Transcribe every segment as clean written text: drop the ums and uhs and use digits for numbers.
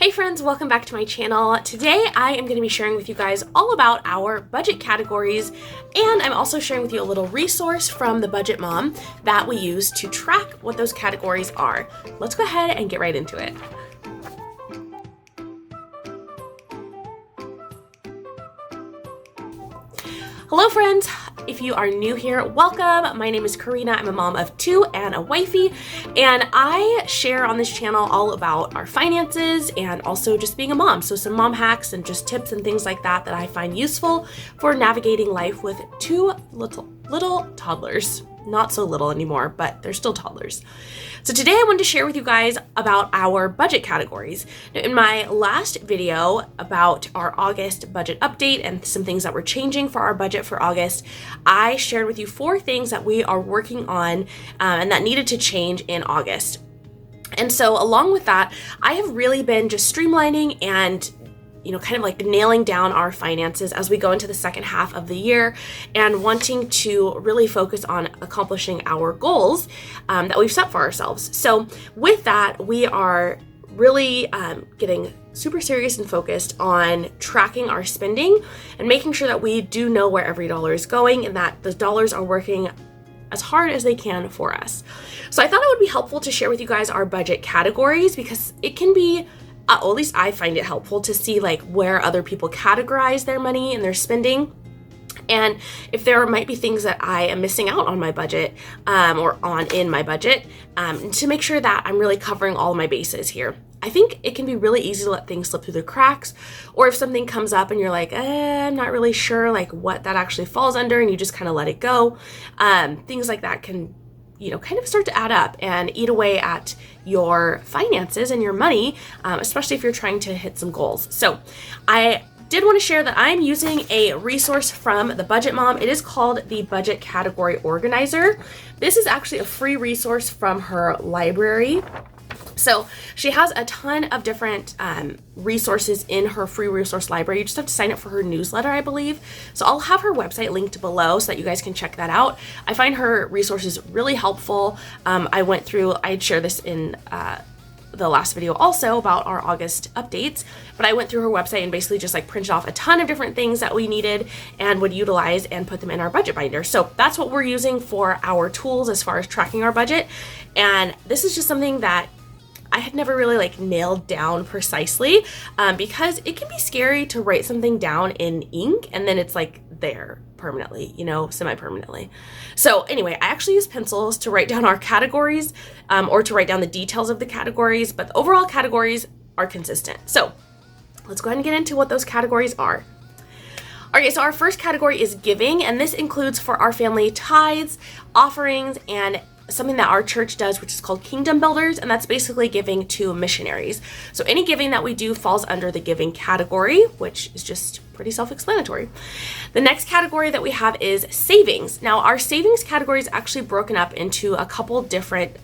Hey friends, welcome back to my channel. Today I am going to be sharing with you guys all about our budget categories, and I'm also sharing with you a little resource from the Budget Mom that we use to track what those categories are. Let's go ahead and get right into it. Hello friends! If you are new here, welcome. My name is Corina. I'm a mom of two and a wifey, and I share on this channel all about our finances and also just being a mom. So some mom hacks and just tips and things like that that I find useful for navigating life with two little toddlers. Not so little anymore, but they're still toddlers. So today I wanted to share with you guys about our budget categories. Now, in my last video about our August budget update and some things that we're changing for our budget for August, I shared with you 4 things that we are working on and that needed to change in August. And so along with that, I have really been just streamlining and kind of like nailing down our finances as we go into the second half of the year and wanting to really focus on accomplishing our goals that we've set for ourselves. So with that, we are really getting super serious and focused on tracking our spending and making sure that we do know where every dollar is going and that the dollars are working as hard as they can for us. So I thought it would be helpful to share with you guys our budget categories because it can be at least I find it helpful to see like where other people categorize their money and their spending. And if there might be things that I am missing out on my budget or in my budget to make sure that I'm really covering all my bases here. I think it can be really easy to let things slip through the cracks, or if something comes up and you're like, I'm not really sure like what that actually falls under and you just kind of let it go. Things like that can kind of start to add up and eat away at your finances and your money, especially if you're trying to hit some goals. So I did want to share that I'm using a resource from the Budget Mom. It is called the Budget Category Organizer. This is actually a free resource from her library. So she has a ton of different resources in her free resource library. You just have to sign up for her newsletter, I believe. So I'll have her website linked below so that you guys can check that out. I find her resources really helpful. I had shared this in the last video also about our August updates, but I went through her website and basically just like printed off a ton of different things that we needed and would utilize and put them in our budget binder. So that's what we're using for our tools as far as tracking our budget. And this is just something that I had never really like nailed down precisely because it can be scary to write something down in ink and then it's like there permanently, semi-permanently. So anyway, I actually use pencils to write down our categories or to write down the details of the categories, but the overall categories are consistent. So let's go ahead and get into what those categories are. Okay, so our first category is giving, and this includes for our family tithes, offerings, and something that our church does, which is called Kingdom Builders, and that's basically giving to missionaries. So any giving that we do falls under the giving category, which is just pretty self-explanatory. The next category that we have is savings. Now, our savings category is actually broken up into a couple different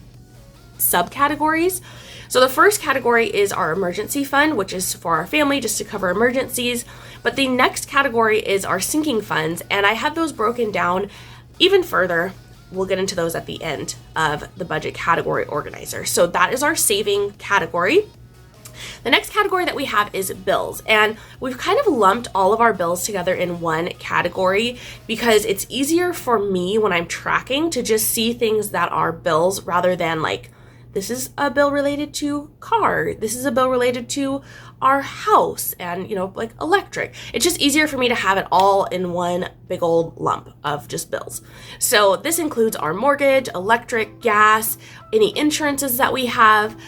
subcategories. So the first category is our emergency fund, which is for our family just to cover emergencies. But the next category is our sinking funds, and I have those broken down even further. We'll get into those at the end of the budget category organizer. So that is our saving category. The next category that we have is bills, and we've kind of lumped all of our bills together in one category because it's easier for me when I'm tracking to just see things that are bills rather than like, this is a bill related to car, this is a bill related to our house and, like electric. It's just easier for me to have it all in one big old lump of just bills. So this includes our mortgage, electric, gas, any insurances that we have.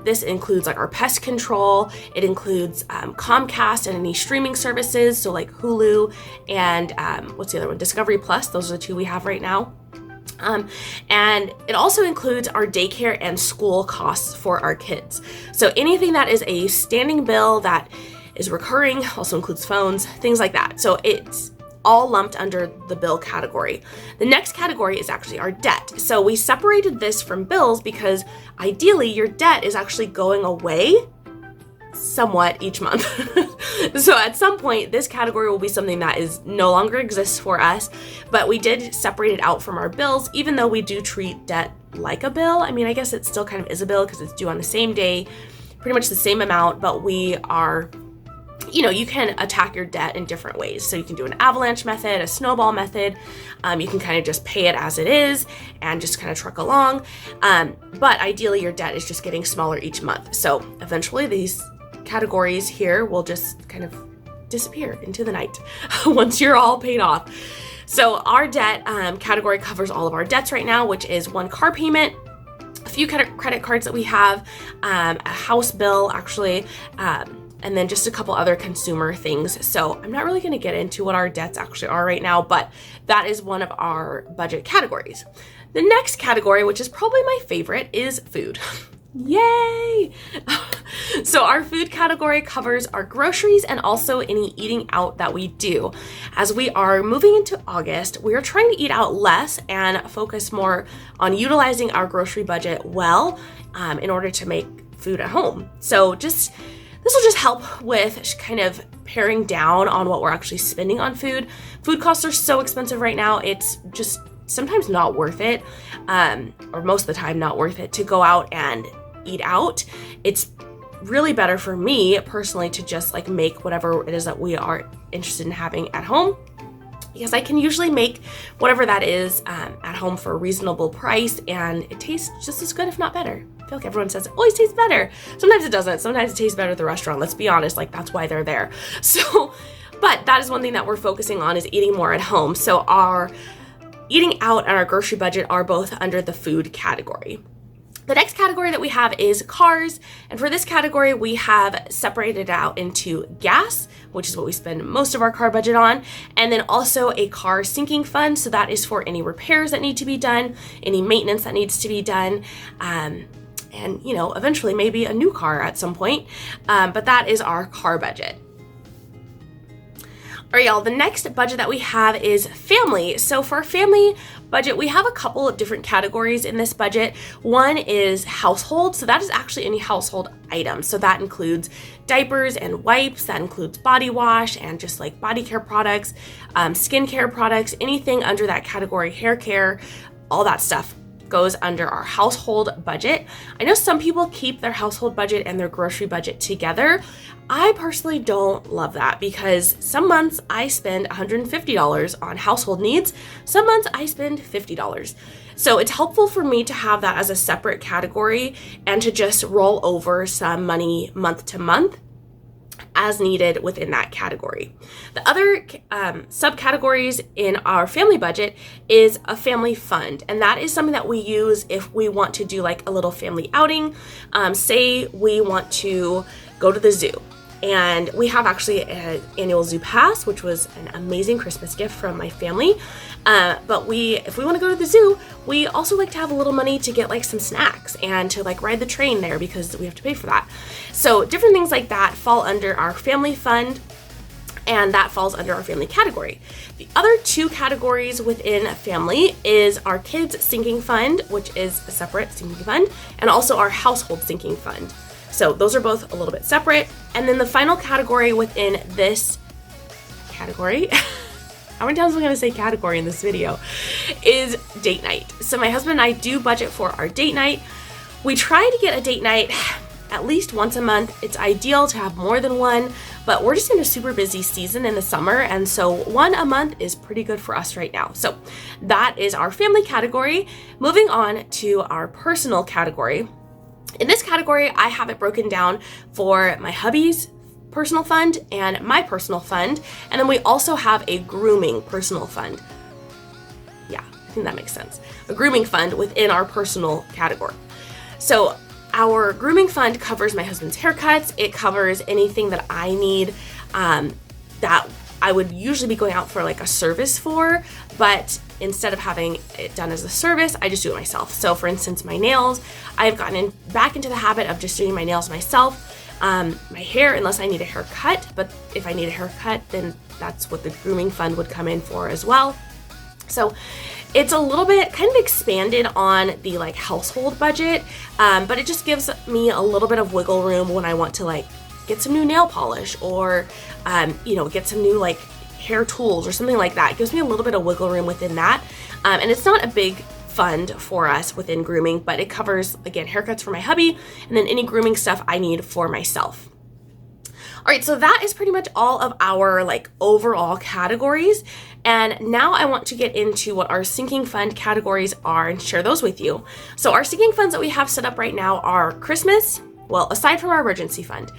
This includes like our pest control. It includes Comcast and any streaming services. So like Hulu and what's the other one? Discovery Plus. Those are the 2 we have right now. And it also includes our daycare and school costs for our kids. So anything that is a standing bill that is recurring, also includes phones, things like that. So it's all lumped under the bill category. The next category is actually our debt. So we separated this from bills because ideally your debt is actually going away somewhat each month. So at some point, this category will be something that is no longer exists for us, but we did separate it out from our bills, even though we do treat debt like a bill. I mean, I guess it still kind of is a bill because it's due on the same day pretty much the same amount, but we are, you can attack your debt in different ways. So you can do an avalanche method, a snowball method. You can kind of just pay it as it is and just kind of truck along. But ideally your debt is just getting smaller each month. So eventually these categories here will just kind of disappear into the night once you're all paid off. So our debt category covers all of our debts right now, which is one car payment, a few credit cards that we have, a house bill actually, and then just a couple other consumer things. So I'm not really going to get into what our debts actually are right now, but that is one of our budget categories. The next category, which is probably my favorite, is food. Yay! So our food category covers our groceries and also any eating out that we do. As we are moving into August, we are trying to eat out less and focus more on utilizing our grocery budget well in order to make food at home. So this will just help with kind of paring down on what we're actually spending on food. Food costs are so expensive right now. It's just sometimes not worth it, or most of the time not worth it to go out and eat out. It's really better for me personally to just like make whatever it is that we are interested in having at home, because I can usually make whatever that is at home for a reasonable price, and it tastes just as good, if not better. I feel like everyone says it always tastes better. Sometimes it doesn't. Sometimes it tastes better at the restaurant. Let's be honest, like that's why they're there. So, but that is one thing that we're focusing on, is eating more at home. So our eating out and our grocery budget are both under the food category. The next category that we have is cars, and for this category we have separated out into gas, which is what we spend most of our car budget on, and then also a car sinking fund. So that is for any repairs that need to be done, any maintenance that needs to be done, and eventually maybe a new car at some point, but that is our car budget. All right, y'all, the next budget that we have is family. So for our family budget, we have a couple of different categories in this budget. One is household. So that is actually any household item. So that includes diapers and wipes, that includes body wash and just like body care products, skincare products, anything under that category, hair care, all that stuff goes under our household budget. I know some people keep their household budget and their grocery budget together. I personally don't love that, because some months I spend $150 on household needs, some months I spend $50. So it's helpful for me to have that as a separate category and to just roll over some money month to month as needed within that category. The other subcategories in our family budget is a family fund, and that is something that we use if we want to do like a little family outing. Say we want to go to the zoo, and we have actually an annual zoo pass, which was an amazing Christmas gift from my family. But if we want to go to the zoo, we also like to have a little money to get like some snacks and to like ride the train there, because we have to pay for that. So different things like that fall under our family fund, and that falls under our family category. The other two categories within family is our kids sinking fund, which is a separate sinking fund, and also our household sinking fund. So those are both a little bit separate. And then the final category within this category, how many times am I going to say category in this video, is date night. So my husband and I do budget for our date night. We try to get a date night at least once a month. It's ideal to have more than one, but we're just in a super busy season in the summer, and so one a month is pretty good for us right now. So that is our family category. Moving on to our personal category. In this category, I have it broken down for my hubby's personal fund and my personal fund, and then we also have a grooming personal fund. Yeah, I think that makes sense. A grooming fund within our personal category. So our grooming fund covers my husband's haircuts. It covers anything that I need that I would usually be going out for like a service for, but instead of having it done as a service, I just do it myself. So for instance, my nails, I've gotten back into the habit of just doing my nails myself. My hair, unless I need a haircut, but if I need a haircut, then that's what the grooming fund would come in for as well. So it's a little bit kind of expanded on the like household budget, but it just gives me a little bit of wiggle room when I want to like get some new nail polish or, get some new like hair tools or something like that. It gives me a little bit of wiggle room within that. And it's not a big fund for us within grooming, but it covers, again, haircuts for my hubby and then any grooming stuff I need for myself. All right, so that is pretty much all of our like overall categories. And now I want to get into what our sinking fund categories are and share those with you. So our sinking funds that we have set up right now are Christmas, well, aside from our emergency fund,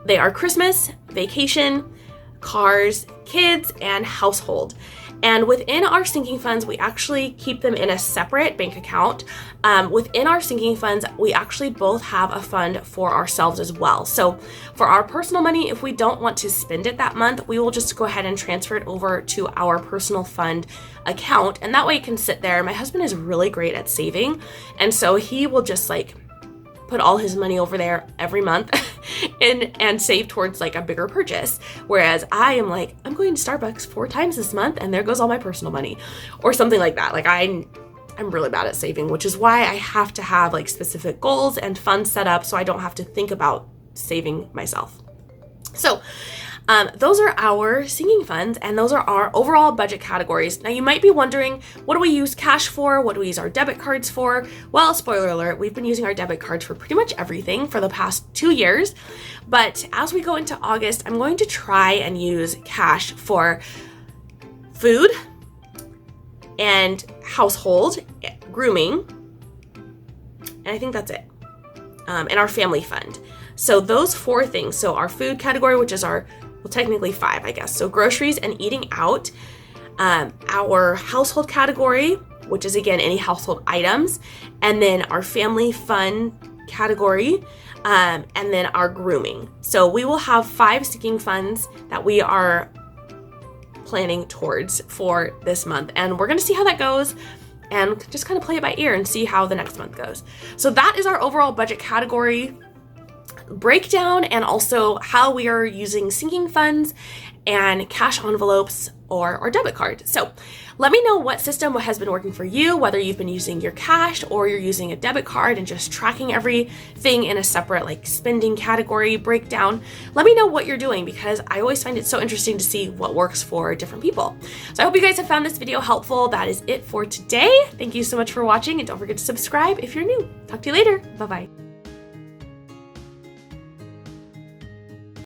they are Christmas, vacation, cars, kids, and household. And within our sinking funds, we actually keep them in a separate bank account. Within our sinking funds, we actually both have a fund for ourselves as well. So for our personal money, if we don't want to spend it that month, we will just go ahead and transfer it over to our personal fund account. And that way it can sit there. My husband is really great at saving. And so he will just like put all his money over there every month and save towards like a bigger purchase. Whereas I am like, I'm going to Starbucks 4 times this month and there goes all my personal money or something like that. Like I'm really bad at saving, which is why I have to have like specific goals and funds set up so I don't have to think about saving myself. So those are our sinking funds and those are our overall budget categories. Now you might be wondering, what do we use cash for? What do we use our debit cards for? Well, spoiler alert, we've been using our debit cards for pretty much everything for the past 2 years. But as we go into August, I'm going to try and use cash for food and household, grooming, and I think that's it, and our family fund. So those 4 things, so our food category, which is our, well, technically 5, I guess. So groceries and eating out, our household category, which is again, any household items, and then our family fund category, and then our grooming. So we will have 5 sinking funds that we are planning towards for this month. And we're going to see how that goes and just kind of play it by ear and see how the next month goes. So that is our overall budget category breakdown and also how we are using sinking funds and cash envelopes or debit card. So let me know what system has been working for you, whether you've been using your cash or you're using a debit card and just tracking everything in a separate like spending category breakdown. Let me know what you're doing because I always find it so interesting to see what works for different people. So I hope you guys have found this video helpful. That is it for today. Thank you so much for watching and don't forget to subscribe if you're new. Talk to you later. Bye-bye.